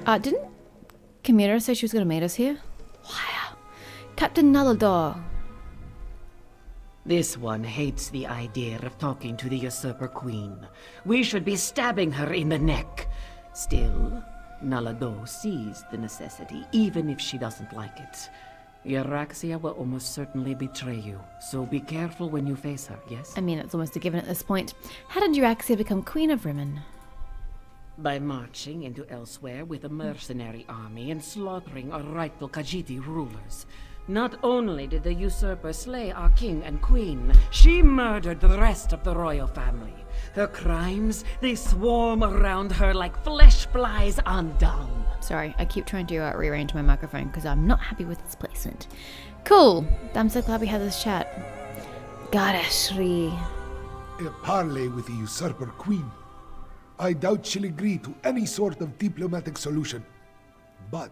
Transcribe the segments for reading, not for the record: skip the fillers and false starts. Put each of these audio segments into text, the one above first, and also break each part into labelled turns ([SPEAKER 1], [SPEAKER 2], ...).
[SPEAKER 1] Didn't Camilla say she was going to meet us here? Wow. Captain Nallador.
[SPEAKER 2] This one hates the idea of talking to the usurper queen. We should be stabbing her in the neck. Still, Nallador sees the necessity, even if she doesn't like it. Euraxia will almost certainly betray you, so be careful when you face her, yes?
[SPEAKER 1] I mean, it's almost a given at this point. How did Euraxia become Queen of Riemann?
[SPEAKER 2] By marching into Elsweyr with a mercenary army and slaughtering our rightful Khajiit rulers. Not only did the usurper slay our king and queen, she murdered the rest of the royal family. Her crimes, they swarm around her like flesh flies on dung.
[SPEAKER 1] Sorry, I keep trying to rearrange my microphone because I'm not happy with its placement. Cool. I'm so glad we had this chat. Garashri.
[SPEAKER 3] A parley with the usurper queen. I doubt she'll agree to any sort of diplomatic solution. But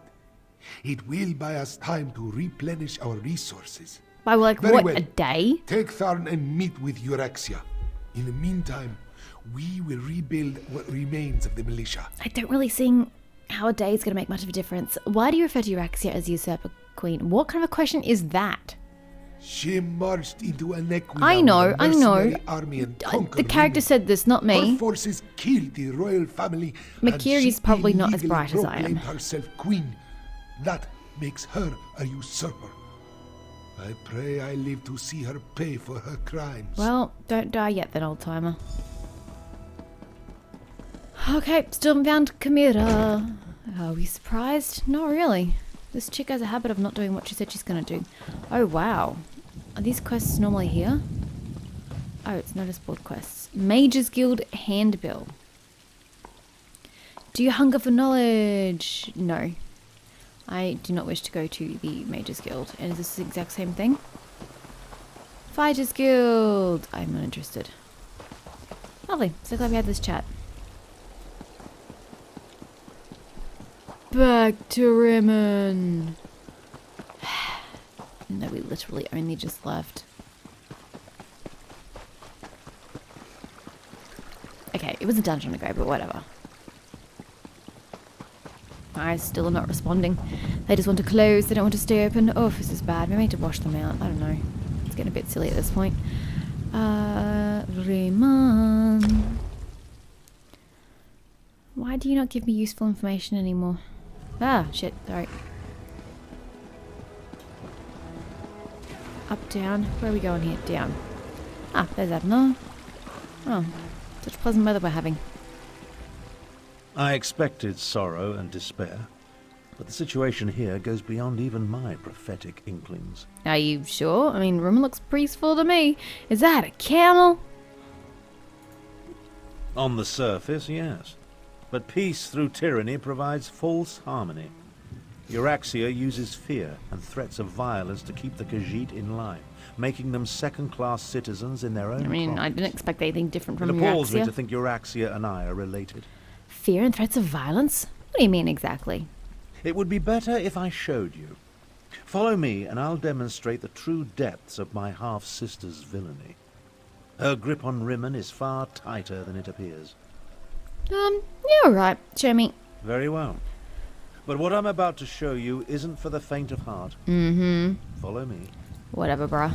[SPEAKER 3] it will buy us time to replenish our resources.
[SPEAKER 1] By like,
[SPEAKER 3] Very
[SPEAKER 1] what,
[SPEAKER 3] well.
[SPEAKER 1] a day?
[SPEAKER 3] Take Tharn and meet with Euraxia. In the meantime, we will rebuild what remains of the militia.
[SPEAKER 1] I don't really see how a day is going to make much of a difference. Why do you refer to Euraxia as usurper queen? What kind of a question is that?
[SPEAKER 3] She marched into a neck
[SPEAKER 1] I know.
[SPEAKER 3] Army and
[SPEAKER 1] The character said this, not me.
[SPEAKER 3] Her forces killed the royal family.
[SPEAKER 1] Makiri's probably not as
[SPEAKER 3] illegally
[SPEAKER 1] bright as I am.
[SPEAKER 3] proclaimed herself queen. That makes her a usurper. I pray I live to see her pay for her crimes.
[SPEAKER 1] Well, don't die yet then, old timer. Okay, still haven't found Camilla. Are we surprised? Not really. This chick has a habit of not doing what she said she's gonna do. Oh wow. Are these quests normally here? Oh, it's notice board quests. Mages Guild Handbill. Do you hunger for knowledge? No. I do not wish to go to the Mages Guild. And is this the exact same thing? Fighters Guild. I'm not interested. Lovely. So glad we had this chat. Back to Riemann. No, we literally only just left. Okay, it was a dungeon ago, but whatever. My eyes still are not responding. They just want to close, they don't want to stay open. Oh, if this is bad, maybe I need to wash them out. I don't know. It's getting a bit silly at this point. Riemann. Why do you not give me useful information anymore? Ah, shit, sorry. Up, down. Where are we going here? Down. Ah, there's Admiral. Oh, such pleasant weather we're having.
[SPEAKER 4] I expected sorrow and despair, but the situation here goes beyond even my prophetic inklings.
[SPEAKER 1] Are you sure? I mean, Riemann looks peaceful to me. Is that a camel?
[SPEAKER 4] On the surface, yes. But peace through tyranny provides false harmony. Euraxia uses fear and threats of violence to keep the Khajiit in line, making them second-class citizens in their own
[SPEAKER 1] I
[SPEAKER 4] province.
[SPEAKER 1] didn't expect anything different from
[SPEAKER 4] It appalls me
[SPEAKER 1] Euraxia.
[SPEAKER 4] to think Euraxia and I are related.
[SPEAKER 1] Fear and threats of violence? What do you mean exactly?
[SPEAKER 4] It would be better if I showed you. Follow me and I'll demonstrate the true depths of my half-sister's villainy. Her grip on Riemann is far tighter than it appears.
[SPEAKER 1] Yeah, alright. Show me.
[SPEAKER 4] Very well. But what I'm about to show you isn't for the faint of heart.
[SPEAKER 1] Mm-hmm.
[SPEAKER 4] Follow me.
[SPEAKER 1] Whatever, bruh.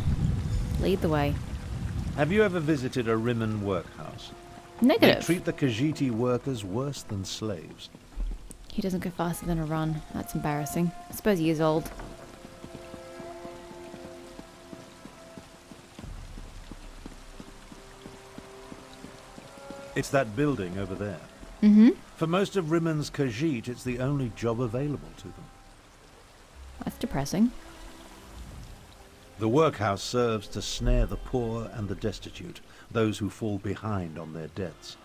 [SPEAKER 1] Lead the way.
[SPEAKER 4] Have you ever visited a Riemann workhouse?
[SPEAKER 1] Negative.
[SPEAKER 4] They treat the Khajiit workers worse than slaves.
[SPEAKER 1] He doesn't go faster than a run. That's embarrassing. I suppose he is old.
[SPEAKER 4] It's that building over there.
[SPEAKER 1] Mm-hmm.
[SPEAKER 4] For most of Riemann's Khajiit, it's the only job available to them.
[SPEAKER 1] That's depressing.
[SPEAKER 4] The workhouse serves to snare the poor and the destitute, those who fall behind on their debts.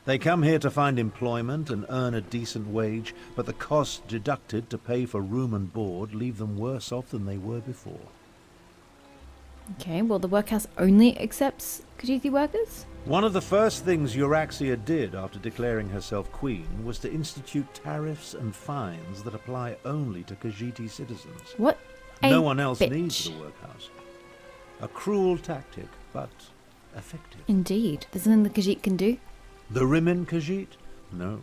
[SPEAKER 4] They come here to find employment and earn a decent wage, but the costs deducted to pay for room and board leave them worse off than they were before.
[SPEAKER 1] Okay, well, the workhouse only accepts Khajiit workers?
[SPEAKER 4] One of the first things Euraxia did after declaring herself queen was to institute tariffs and fines that apply only to Khajiit citizens.
[SPEAKER 1] What a
[SPEAKER 4] No one else
[SPEAKER 1] bitch.
[SPEAKER 4] needs the workhouse. A cruel tactic, but effective.
[SPEAKER 1] Indeed. There's nothing the Khajiit can do?
[SPEAKER 4] The Riemann Khajiit? No.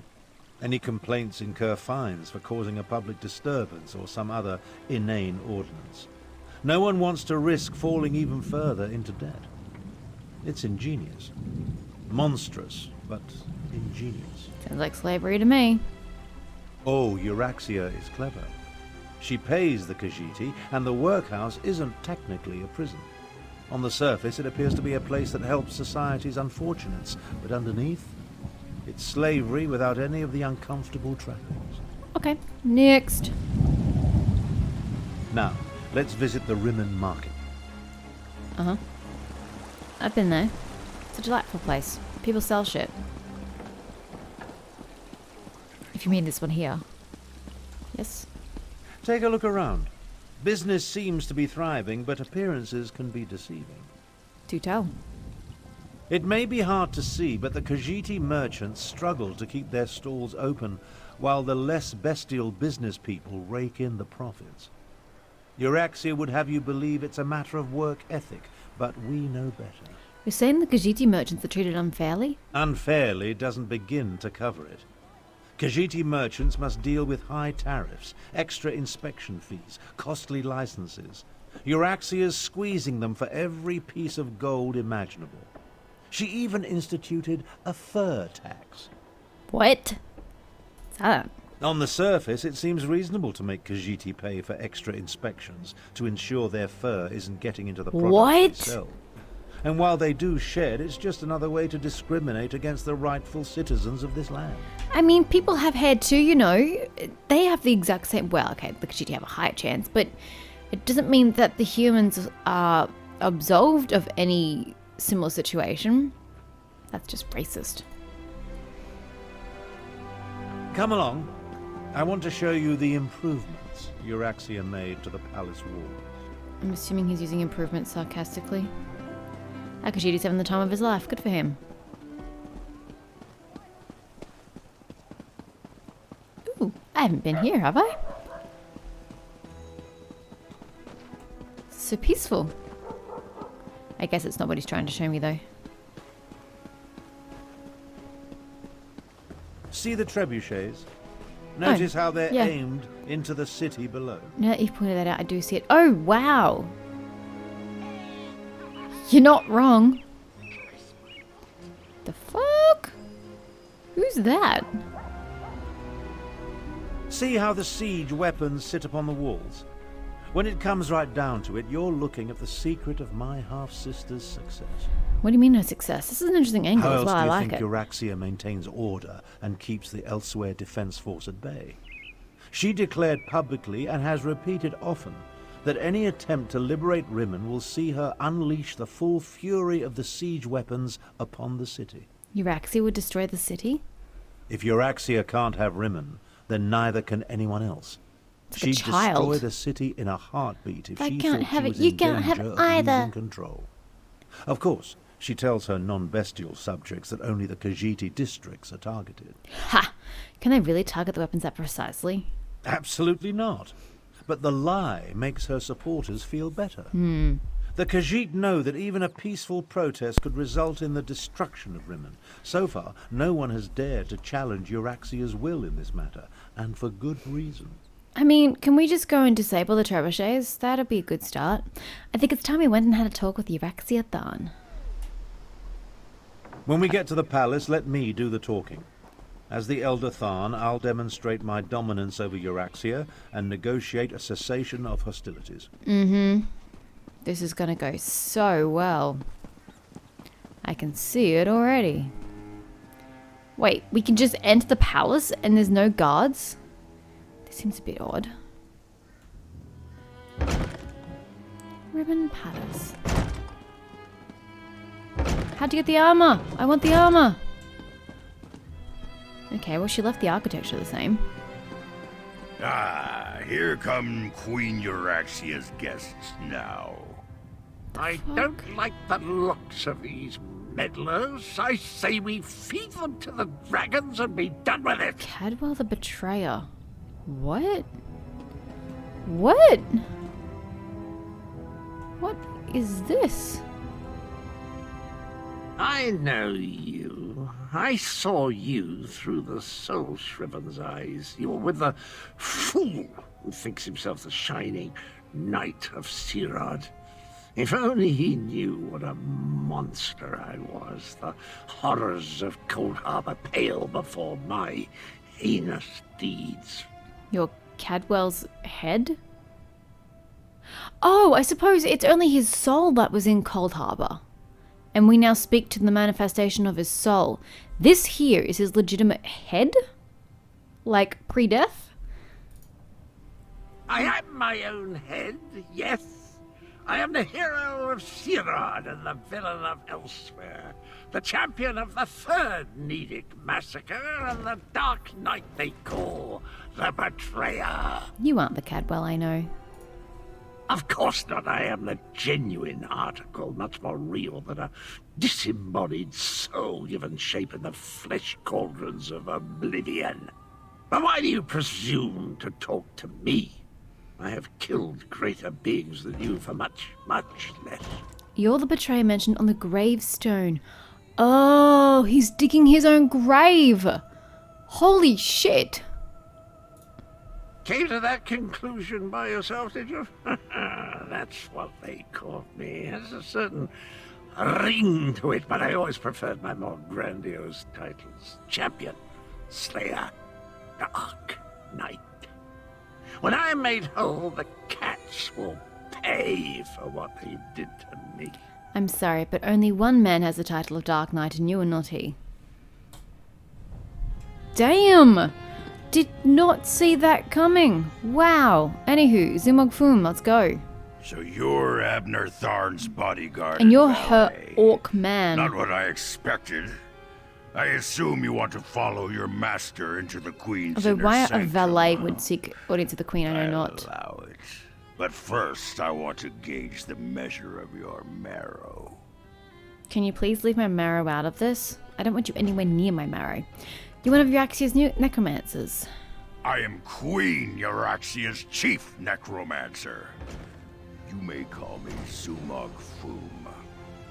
[SPEAKER 4] Any complaints incur fines for causing a public disturbance or some other inane ordinance. No one wants to risk falling even further into debt. It's ingenious. Monstrous, but ingenious.
[SPEAKER 1] Sounds like slavery to me.
[SPEAKER 4] Oh, Euraxia is clever. She pays the Khajiiti, and the workhouse isn't technically a prison. On the surface, it appears to be a place that helps society's unfortunates, but underneath, it's slavery without any of the uncomfortable trappings.
[SPEAKER 1] Okay, next.
[SPEAKER 4] Now, let's visit the Riemann Market.
[SPEAKER 1] Uh-huh. I've been there. It's a delightful place. People sell shit. If you mean this one here. Yes.
[SPEAKER 4] Take a look around. Business seems to be thriving, but appearances can be deceiving.
[SPEAKER 1] Do tell.
[SPEAKER 4] It may be hard to see, but the Khajiiti merchants struggle to keep their stalls open, while the less bestial business people rake in the profits. Euraxia would have you believe it's a matter of work ethic, but we know better.
[SPEAKER 1] You're saying the Khajiiti merchants are treated unfairly?
[SPEAKER 4] Unfairly doesn't begin to cover it. Khajiiti merchants must deal with high tariffs, extra inspection fees, costly licenses. Euraxia's squeezing them for every piece of gold imaginable. She even instituted a fur tax.
[SPEAKER 1] What? What's that?
[SPEAKER 4] On the surface, it seems reasonable to make Khajiiti pay for extra inspections to ensure their fur isn't getting into the products they sell. And while they do shed, it's just another way to discriminate against the rightful citizens of this land.
[SPEAKER 1] I mean, people have hair too, you know. They have the exact same... Well, okay, the Khajiiti have a higher chance, but it doesn't mean that the humans are absolved of any similar situation. That's just racist.
[SPEAKER 4] Come along. I want to show you the improvements Euraxia made to the palace walls.
[SPEAKER 1] I'm assuming he's using improvements sarcastically. Akashidi's having the time of his life. Good for him. Ooh, I haven't been here, have I? So peaceful. I guess it's not what he's trying to show me, though.
[SPEAKER 4] See the trebuchets? Notice how they're
[SPEAKER 1] yeah.
[SPEAKER 4] aimed into the city below.
[SPEAKER 1] Now that you've pointed that out, I do see it. Oh, wow! You're not wrong. The fuck? Who's that?
[SPEAKER 4] See how the siege weapons sit upon the walls? When it comes right down to it, you're looking at the secret of my half-sister's success.
[SPEAKER 1] What do you mean no success? This is an interesting angle as well. I like it.
[SPEAKER 4] How else do you think Euraxia maintains order and keeps the Elsweyr defense force at bay? She declared publicly and has repeated often that any attempt to liberate Riemann will see her unleash the full fury of the siege weapons upon the city.
[SPEAKER 1] Euraxia would destroy the city?
[SPEAKER 4] If Euraxia can't have Riemann, then neither can anyone else.
[SPEAKER 1] It's
[SPEAKER 4] She'd
[SPEAKER 1] like a child.
[SPEAKER 4] destroy the city in a heartbeat if
[SPEAKER 1] I
[SPEAKER 4] she
[SPEAKER 1] can't
[SPEAKER 4] thought
[SPEAKER 1] have
[SPEAKER 4] she
[SPEAKER 1] it.
[SPEAKER 4] was
[SPEAKER 1] You
[SPEAKER 4] in
[SPEAKER 1] can't have
[SPEAKER 4] danger
[SPEAKER 1] it
[SPEAKER 4] of
[SPEAKER 1] either.
[SPEAKER 4] losing control. Of course, she tells her non-bestial subjects that only the Khajiiti districts are targeted.
[SPEAKER 1] Ha! Can they really target the weapons that precisely?
[SPEAKER 4] Absolutely not. But the lie makes her supporters feel better. The Khajiit know that even a peaceful protest could result in the destruction of Riemann. So far, no one has dared to challenge Euraxia's will in this matter, and for good reason.
[SPEAKER 1] I mean, can we just go and disable the trebuchets? That'd be a good start. I think it's time we went and had a talk with Euraxia Than.
[SPEAKER 4] When we get to the palace, let me do the talking. As the Elder Than, I'll demonstrate my dominance over Euraxia and negotiate a cessation of hostilities.
[SPEAKER 1] This is gonna go so well. I can see it already. Wait, we can just enter the palace and there's no guards? This seems a bit odd. Riemann Palace. How'd you get the armor? I want the armor. Okay, well she left the architecture the same.
[SPEAKER 5] Ah, here come Queen Euraxia's guests now. I don't like the looks of these meddlers. I say we feed them to the dragons and be done with it.
[SPEAKER 1] Cadwell the Betrayer. What? What? What is this?
[SPEAKER 5] I know you. I saw you through the soul-shriven's eyes. You were with the fool who thinks himself the shining knight of Sirad. If only he knew what a monster I was. The horrors of Cold Harbor pale before my heinous deeds.
[SPEAKER 1] Your Cadwell's head? Oh, I suppose it's only his soul that was in Cold Harbor. And we now speak to the manifestation of his soul. This here is his legitimate head? Like pre-death?
[SPEAKER 5] I am my own head, yes. I am the hero of Sirad and the villain of Elsweyr, the champion of the Third Nedic Massacre and the Dark Knight they call the Betrayer.
[SPEAKER 1] You aren't the Cadwell I know.
[SPEAKER 5] Of course not. I am the genuine article, much more real than a disembodied soul given shape in the flesh cauldrons of oblivion. But why do you presume to talk to me? I have killed greater beings than you for much, much less.
[SPEAKER 1] You're the betrayer mentioned on the gravestone. Oh, he's digging his own grave. Holy shit.
[SPEAKER 5] Came to that conclusion by yourself, did you? That's what they called me. It has a certain ring to it, but I always preferred my more grandiose titles. Champion, Slayer, Dark Knight. When I am made whole, the cats will pay for what they did to me.
[SPEAKER 1] I'm sorry, but only one man has the title of Dark Knight, and you are not he. Damn! Did not see that coming. Wow. Anywho, Zimog Foom, let's go.
[SPEAKER 6] So you're Abner Tharn's bodyguard.
[SPEAKER 1] And you're her orc man.
[SPEAKER 6] Not what I expected. I assume you want to follow your master into the Queen's
[SPEAKER 1] Although
[SPEAKER 6] inner
[SPEAKER 1] why a
[SPEAKER 6] sanctum.
[SPEAKER 1] valet would seek audience of the Queen, I know
[SPEAKER 6] I'll
[SPEAKER 1] not.
[SPEAKER 6] allow it. But first, I want to gauge the measure of your marrow.
[SPEAKER 1] Can you please leave my marrow out of this? I don't want you anywhere near my marrow. You're one of Euraxia's new necromancers.
[SPEAKER 6] I am Queen Euraxia's chief necromancer. You may call me Zumog Foom.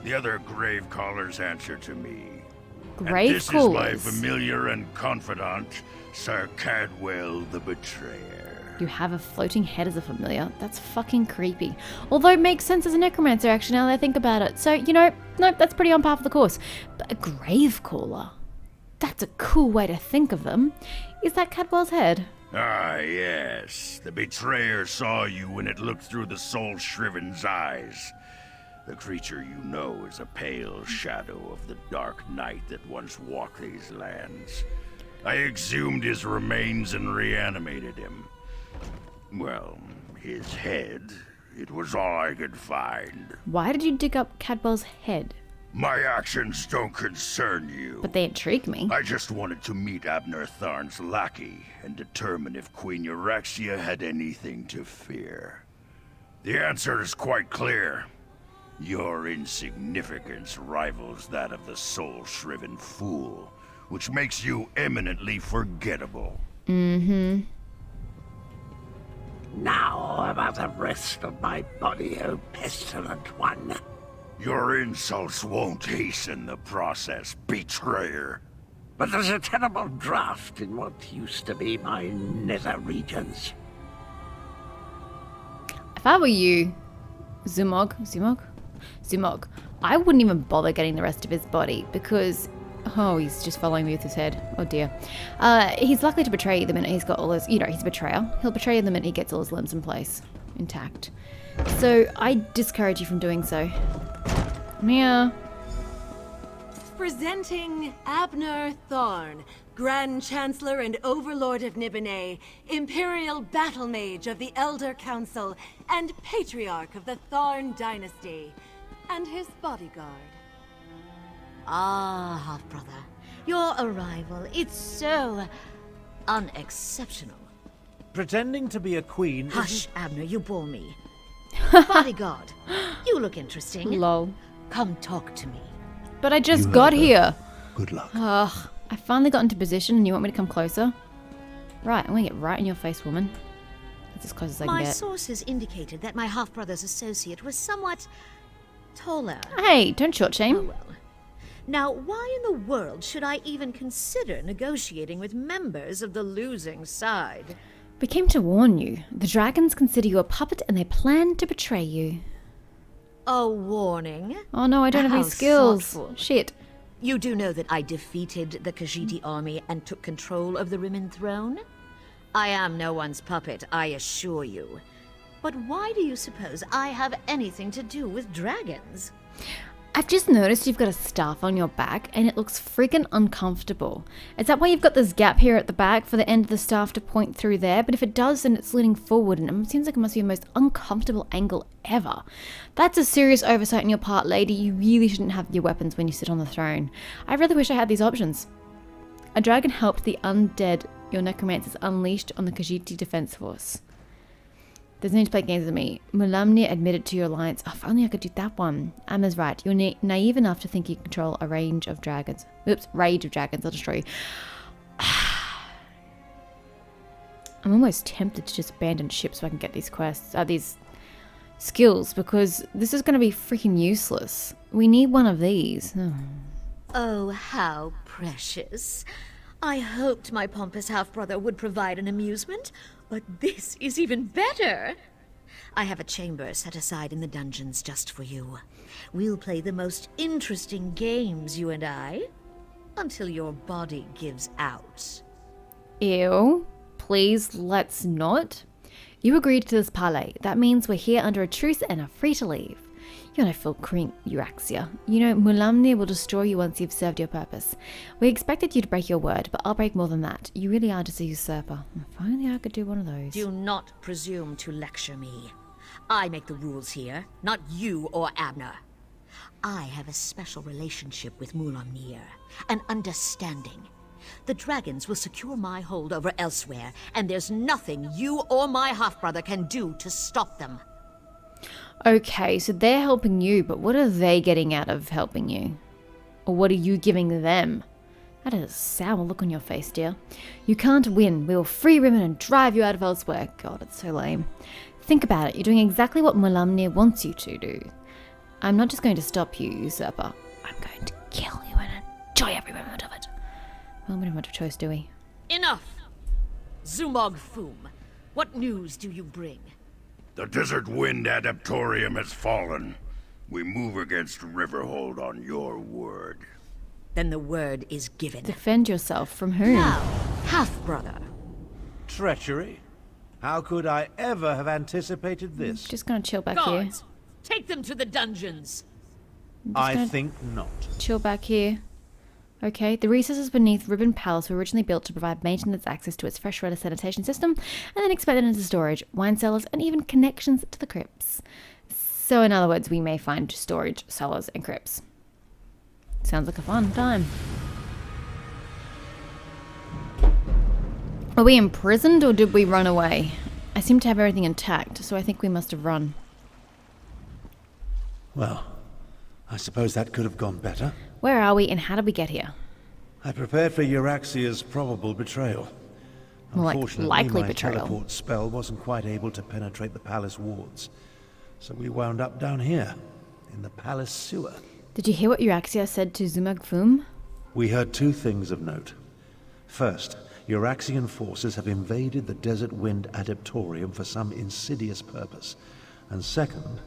[SPEAKER 6] The other grave callers answer to me.
[SPEAKER 1] Grave
[SPEAKER 6] and this
[SPEAKER 1] callers?
[SPEAKER 6] is my familiar and confidant, Sir Cadwell the Betrayer.
[SPEAKER 1] You have a floating head as a familiar. That's fucking creepy. Although it makes sense as a necromancer, actually, now that I think about it. So, you know, nope, that's pretty on par for the course. But a grave caller? That's a cool way to think of them. Is that Cadwell's head?
[SPEAKER 6] Ah, yes. The Betrayer saw you when it looked through the soul-shriven's eyes. The creature you know is a pale shadow of the Dark Knight that once walked these lands. I exhumed his remains and reanimated him. Well, his head, it was all I could find.
[SPEAKER 1] Why did you dig up Cadwell's head?
[SPEAKER 6] My actions don't concern you.
[SPEAKER 1] But they intrigue me.
[SPEAKER 6] I just wanted to meet Abner Tharn's lackey and determine if Queen Euraxia had anything to fear. The answer is quite clear. Your insignificance rivals that of the soul-shriven fool, which makes you eminently forgettable.
[SPEAKER 1] Mm-hmm.
[SPEAKER 5] Now about the rest of my body, O pestilent one.
[SPEAKER 6] Your insults won't hasten the process, betrayer.
[SPEAKER 5] But there's a terrible draft in what used to be my nether regions.
[SPEAKER 1] If I were you, Zumog, I wouldn't even bother getting the rest of his body because, oh, he's just following me with his head. Oh dear. He's likely to betray you the minute he's got all his, you know, he's a betrayer. He'll betray you the minute he gets all his limbs in place, intact. So I discourage you from doing so. Mia.
[SPEAKER 7] Presenting Abner Tharn, Grand Chancellor and Overlord of Nibene, Imperial Battle Mage of the Elder Council, and Patriarch of the Tharn Dynasty, and his bodyguard.
[SPEAKER 8] Ah, half-brother. Your arrival, it's so unexceptional.
[SPEAKER 4] Pretending to be a queen
[SPEAKER 8] Hush, Abner, you bore me. Bodyguard, you look interesting.
[SPEAKER 1] Lol.
[SPEAKER 8] Come talk to me.
[SPEAKER 1] But I just got here.
[SPEAKER 3] Good luck.
[SPEAKER 1] Ugh. I finally got into position and you want me to come closer? Right, I'm gonna get right in your face, woman. That's as close as I can
[SPEAKER 8] My
[SPEAKER 1] get.
[SPEAKER 8] sources indicated that my half-brother's associate was somewhat taller.
[SPEAKER 1] Hey, don't short
[SPEAKER 8] Oh
[SPEAKER 1] shame.
[SPEAKER 8] well. Now, why in the world should I even consider negotiating with members of the losing side?
[SPEAKER 1] We came to warn you. The dragons consider you a puppet and they plan to betray you.
[SPEAKER 8] A warning?
[SPEAKER 1] Oh no, I don't have any
[SPEAKER 8] How
[SPEAKER 1] skills.
[SPEAKER 8] thoughtful.
[SPEAKER 1] Shit.
[SPEAKER 8] You do know that I defeated the Khajiit army and took control of the Riemann throne? I am no one's puppet, I assure you. But why do you suppose I have anything to do with dragons?
[SPEAKER 1] I've just noticed you've got a staff on your back and it looks freaking uncomfortable. Is that why you've got this gap here at the back for the end of the staff to point through there? But if it does, then it's leaning forward and it seems like it must be the most uncomfortable angle ever. That's a serious oversight on your part, lady. You really shouldn't have your weapons when you sit on the throne. I really wish I had these options. A dragon helped the undead your necromancers unleashed on the Khajiit defense force. There's no need to play games with me. Mulamnir admitted to your alliance. Oh, if only I could do that one. Amma's right. You're naive enough to think you control a range of dragons. Oops, rage of dragons. I'll destroy you. I'm almost tempted to just abandon ship so I can get these quests, these skills, because this is going to be freaking useless. We need one of these.
[SPEAKER 8] Oh, how precious. I hoped my pompous half-brother would provide an amusement, but this is even better. I have a chamber set aside in the dungeons just for you. We'll play the most interesting games, you and I, until your body gives out.
[SPEAKER 1] Ew. Please, let's not. You agreed to this parley. That means we're here under a truce and are free to leave. You're no fool, Krink, Euraxia. You know, Mulamnir will destroy you once you've served your purpose. We expected you to break your word, but I'll break more than that. You really are just a usurper. If only I could do one of those.
[SPEAKER 8] Do not presume to lecture me. I make the rules here, not you or Abner. I have a special relationship with Mulamnir, an understanding. The dragons will secure my hold over Elsweyr, and there's nothing you or my half-brother can do to stop them.
[SPEAKER 1] Okay, so they're helping you, but what are they getting out of helping you? Or what are you giving them? That is a sour look on your face, dear. You can't win. We will free Riemann and drive you out of Elsweyr. God, it's so lame. Think about it. You're doing exactly what Mulamnir wants you to do. I'm not just going to stop you, usurper. I'm going to kill you and enjoy every moment of it. Well, we don't have much of a choice, do we?
[SPEAKER 8] Enough! Zumog Foom, what news do you bring?
[SPEAKER 6] The Desert Wind Adaptorium has fallen. We move against Riverhold on your word.
[SPEAKER 8] Then the word is given.
[SPEAKER 1] Defend yourself from whom?
[SPEAKER 8] Now, half-brother.
[SPEAKER 4] Treachery? How could I ever have anticipated this?
[SPEAKER 1] Just gonna chill back here.
[SPEAKER 8] Guards, take them to the dungeons.
[SPEAKER 4] I think not.
[SPEAKER 1] Chill back here. Okay, the recesses beneath Riemann Palace were originally built to provide maintenance access to its freshwater sanitation system, and then expanded into storage, wine cellars, and even connections to the crypts. So in other words, we may find storage, cellars, and crypts. Sounds like a fun time. Are we imprisoned or did we run away? I seem to have everything intact, so I think we must have run.
[SPEAKER 4] Well, I suppose that could have gone better.
[SPEAKER 1] Where are we and how did we get here?
[SPEAKER 4] I prepared for Euraxia's probable betrayal.
[SPEAKER 1] More like
[SPEAKER 4] Unfortunately,
[SPEAKER 1] likely
[SPEAKER 4] my
[SPEAKER 1] betrayal.
[SPEAKER 4] teleport spell wasn't quite able to penetrate the palace wards. So we wound up down here, in the palace sewer.
[SPEAKER 1] Did you hear what Euraxia said to Zumag Foom?
[SPEAKER 4] We heard two things of note. First, Euraxian forces have invaded the Desert Wind Adaptorium for some insidious purpose. And second,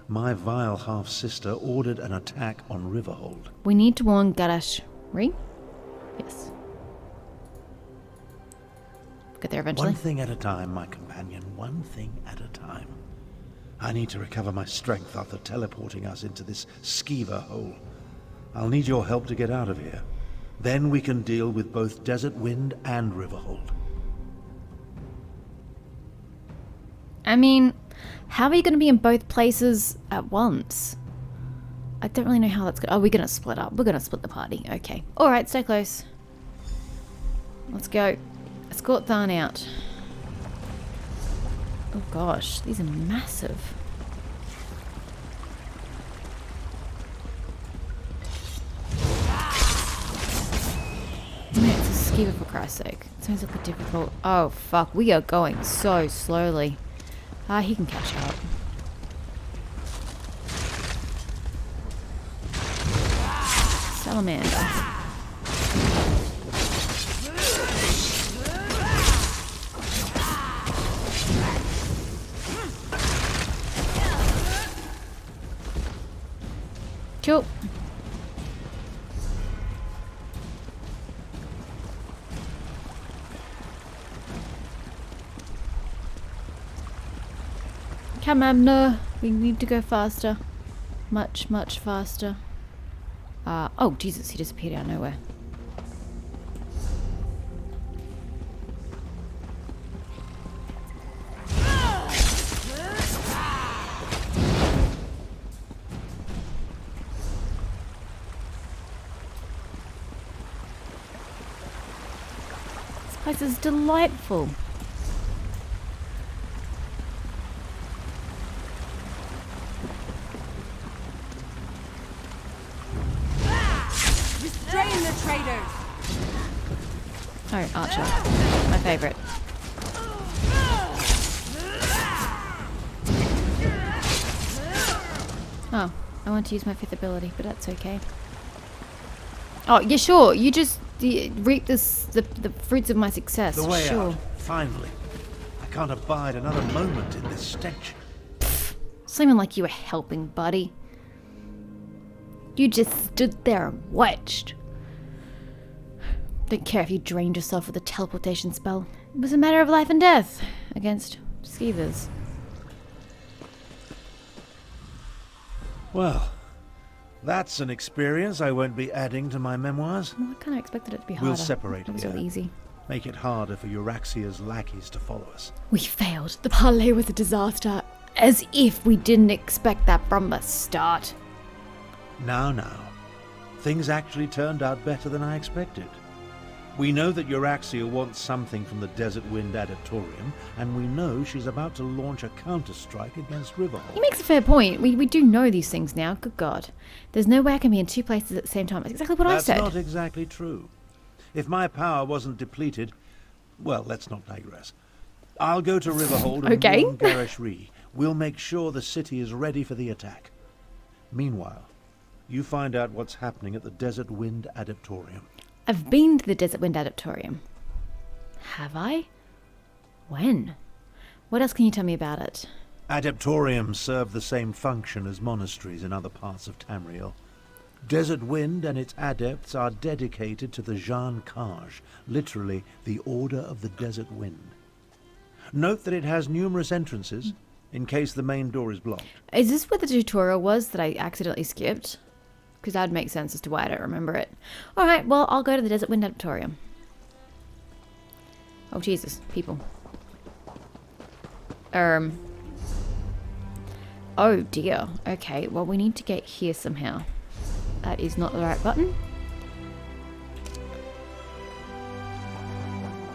[SPEAKER 4] my vile half-sister ordered an attack on Riverhold.
[SPEAKER 1] We need to warn Garashri? Yes. Get there eventually.
[SPEAKER 4] One thing at a time, my companion. One thing at a time. I need to recover my strength after teleporting us into this skeever hole. I'll need your help to get out of here. Then we can deal with both Desert Wind and Riverhold.
[SPEAKER 1] I mean, how are you going to be in both places at once? I don't really know how that's going. Oh, we're going to split up. We're going to split the party. Okay. Alright, stay close. Let's go. Escort Tharn out. Oh gosh, these are massive. It's a skeever for Christ's sake. It sounds like a difficult. Oh fuck, we are going so slowly. He can catch up. Salamander. Cool. Come on, no. We need to go faster. Much, much faster. Oh, Jesus, he disappeared out of nowhere. This place is delightful.
[SPEAKER 7] Restrain the traitors!
[SPEAKER 1] Oh, Archer. My favourite. Oh, I want to use my 5th ability, but that's okay. Oh, yeah, sure. You just reap the fruits of my success.
[SPEAKER 4] The way
[SPEAKER 1] sure.
[SPEAKER 4] out, finally. I can't abide another moment in this stench.
[SPEAKER 1] Seeming like you were helping, buddy. You just stood there and watched. Don't care if you drained yourself with a teleportation spell. It was a matter of life and death against skeevers.
[SPEAKER 4] Well, that's an experience I won't be adding to my memoirs.
[SPEAKER 1] Well, I kind of expected it to be harder.
[SPEAKER 4] We'll separate
[SPEAKER 1] That was
[SPEAKER 4] here.
[SPEAKER 1] really easy.
[SPEAKER 4] Make it harder for Euraxia's lackeys to follow us.
[SPEAKER 1] We failed. The parlay was a disaster. As if we didn't expect that from the start.
[SPEAKER 4] Now. Things actually turned out better than I expected. We know that Euraxia wants something from the Desert Wind Adaptorium, and we know she's about to launch a counter-strike against Riverhold.
[SPEAKER 1] He makes a fair point. We do know these things now. Good God. There's no way I can be in 2 places at the same time. That's exactly what I said.
[SPEAKER 4] That's not exactly true. If my power wasn't depleted... Well, let's not digress. I'll go to Riverhold and
[SPEAKER 1] Okay.
[SPEAKER 4] warn Garishri. We'll make sure the city is ready for the attack. Meanwhile, you find out what's happening at the Desert Wind Adaptorium.
[SPEAKER 1] I've been to the Desert Wind Adaptorium. Have I? When? What else can you tell me about it?
[SPEAKER 4] Adaptoriums serve the same function as monasteries in other parts of Tamriel. Desert Wind and its adepts are dedicated to the Jean Kaj, literally the Order of the Desert Wind. Note that it has numerous entrances, in case the main door is blocked.
[SPEAKER 1] Is this where the tutorial was that I accidentally skipped? Because that would make sense as to why I don't remember it. Alright, well, I'll go to the Desert Wind Adaptorium. Oh, Jesus. People. Oh, dear. Okay, well, we need to get here somehow. That is not the right button.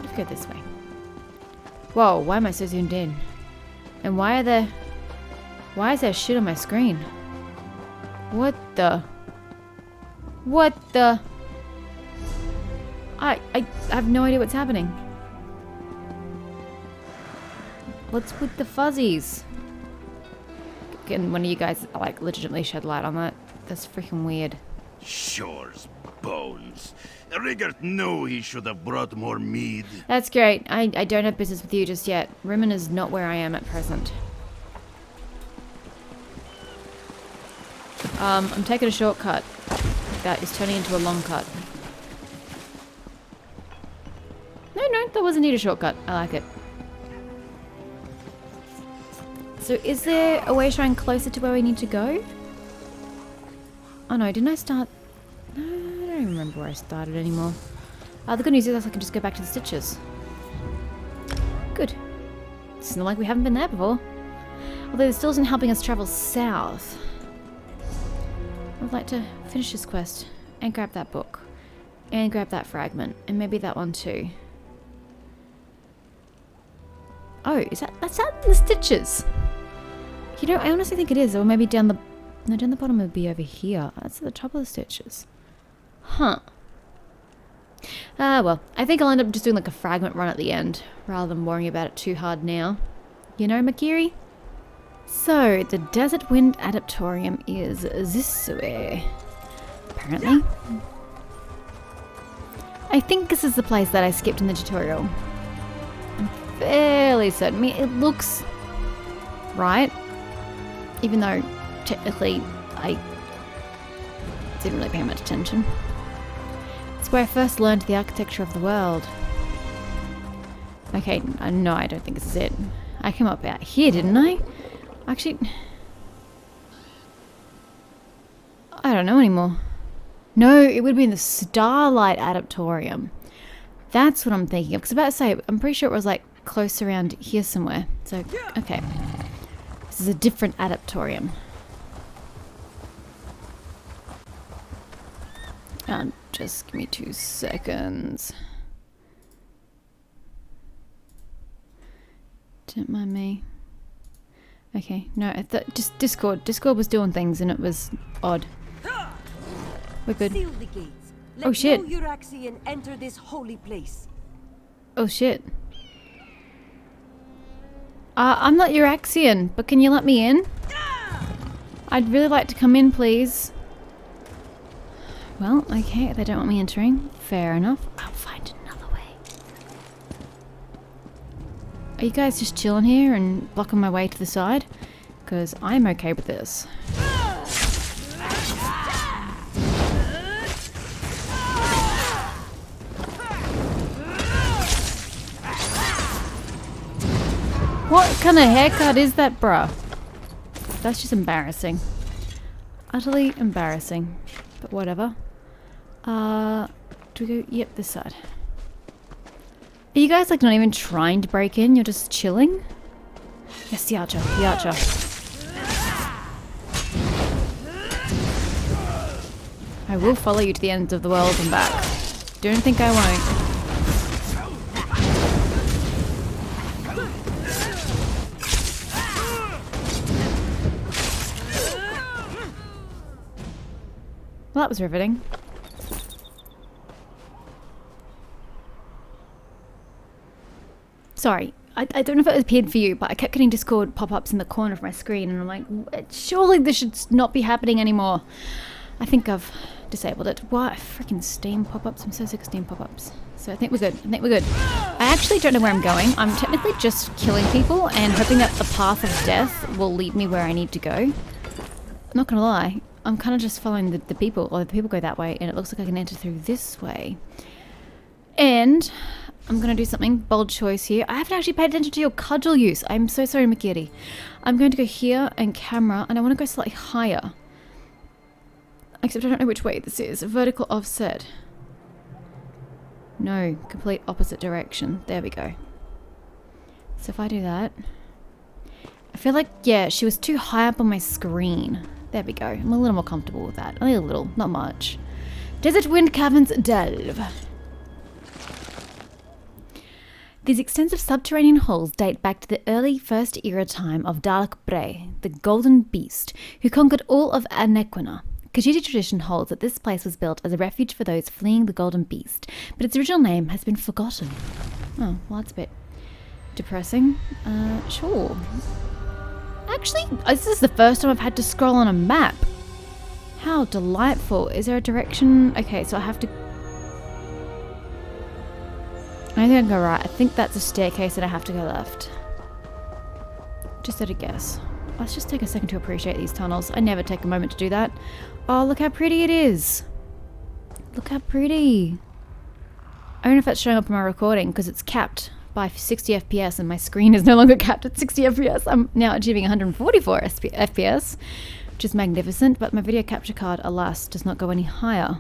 [SPEAKER 1] Let's go this way. Whoa, why am I so zoomed in? And why is there shit on my screen? What the... I have no idea what's happening. What's with the fuzzies? Can one of you guys, like, legitimately shed light on that? That's freaking weird.
[SPEAKER 6] Shore's bones. Rigert knew he should have brought more mead.
[SPEAKER 1] That's great. I don't have business with you just yet. Riemann is not where I am at present. I'm taking a shortcut. That is turning into a long cut. No, that wasn't need a shortcut. I like it. So is there a way showing closer to where we need to go? Oh no, didn't I start... No, I don't even remember where I started anymore. The good news is I can just go back to the stitches. Good. It's not like we haven't been there before. Although it still isn't helping us travel south. I'd like to finish this quest and grab that book. And grab that fragment. And maybe that one too. Oh, that's out in the stitches? You know, I honestly think it is. Or maybe down the... No, down the bottom would be over here. That's at the top of the stitches. Huh. Well, I think I'll end up just doing like a fragment run at the end, rather than worrying about it too hard now. You know, Makiri? So, the Desert Wind Adaptorium is this way. apparently. I think this is the place that I skipped in the tutorial. I'm fairly certain. I mean, it looks right, even though technically I didn't really pay much attention. It's where I first learned the architecture of the world. Okay, no, I don't think this is it. I came up out here, didn't I? Actually, I don't know anymore. No, it would be in the Starlight Adaptorium. That's what I'm thinking of. Because I was about to say, I'm pretty sure it was like close around here somewhere. So, okay. This is a different Adaptorium. Just give me 2 seconds. Don't mind me. Okay, no, I thought just Discord. Discord was doing things and it was odd. We're good.
[SPEAKER 9] Seal the gates.
[SPEAKER 1] Oh shit.
[SPEAKER 9] No Euraxian enter this holy place.
[SPEAKER 1] Oh shit. I'm not Euraxian, but can you let me in? I'd really like to come in, please. Well, okay, they don't want me entering. Fair enough. I'll find another way. Are you guys just chilling here and blocking my way to the side? Because I'm okay with this. What kind of haircut is that, bruh? That's just embarrassing. Utterly embarrassing. But whatever. Do we go? Yep, this side. Are you guys like not even trying to break in? You're just chilling? Yes, the archer. The archer. I will follow you to the ends of the world and back. Don't think I won't. Well, that was riveting. Sorry, I don't know if it appeared for you, but I kept getting Discord pop-ups in the corner of my screen, and I'm like, surely this should not be happening anymore. I think I've disabled it. Why? Freaking Steam pop-ups. I'm so sick of Steam pop-ups. So I think we're good. I think we're good. I actually don't know where I'm going. I'm technically just killing people and hoping that the path of death will lead me where I need to go. I'm not gonna lie. I'm kind of just following the people, or the people go that way, and it looks like I can enter through this way. And I'm going to do something, bold choice here. I haven't actually paid attention to your cudgel use. I'm so sorry, Makiri. I'm going to go here and camera, and I want to go slightly higher. Except I don't know which way this is. Vertical offset. No, complete opposite direction. There we go. So if I do that, I feel like, yeah, she was too high up on my screen. There we go. I'm a little more comfortable with that. Only a little, not much. Desert Wind Caverns Delve. These extensive subterranean halls date back to the early First Era time of Dalek Bray, the Golden Beast, who conquered all of Anequina. Khajiit tradition holds that this place was built as a refuge for those fleeing the Golden Beast, but its original name has been forgotten. Oh, well, that's a bit depressing. Sure. Actually, this is the first time I've had to scroll on a map. How delightful. Is there a direction? Okay, so I have to... I think I can go right. I think that's a staircase and I have to go left. Just at a guess. Let's just take a second to appreciate these tunnels. I never take a moment to do that. Oh, look how pretty it is. Look how pretty. I don't know if that's showing up in my recording because it's capped by 60 FPS and my screen is no longer capped at 60 FPS. I'm now achieving 144 FPS, which is magnificent, but my video capture card, alas, does not go any higher.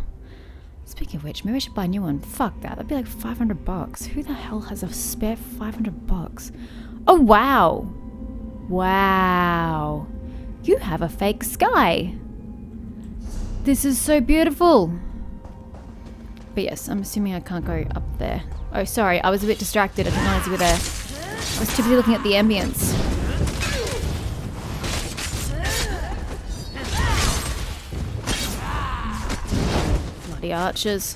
[SPEAKER 1] Speaking of which, maybe I should buy a new one. Fuck that. That'd be like $500. Who the hell has a spare $500? Oh, wow. Wow. You have a fake sky. This is so beautiful. But yes, I'm assuming I can't go up there. Oh, sorry. I was a bit distracted. I didn't realize you were there. I was too busy looking at the ambience. Bloody archers.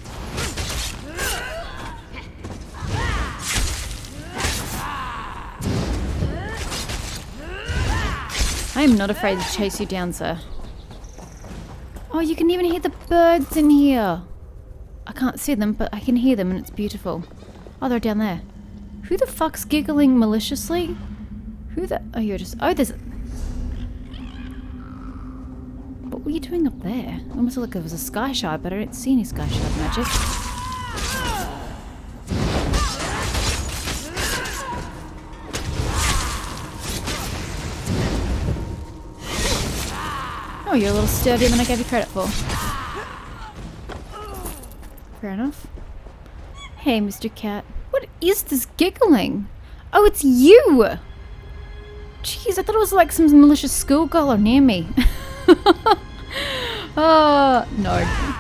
[SPEAKER 1] I am not afraid to chase you down, sir. Oh, you can even hear the birds in here. I can't see them, but I can hear them and it's beautiful. Oh, they're down there. Who the fuck's giggling maliciously? Who the... Oh, you're just... Oh, there's... What were you doing up there? Almost like it was a sky shard, but I don't see any sky shard magic. Oh, you're a little sturdier than I gave you credit for. Fair enough. Hey, Mr. Cat. What is this giggling? Oh, it's you! Jeez, I thought it was like some malicious schoolgirl near me. Oh, no.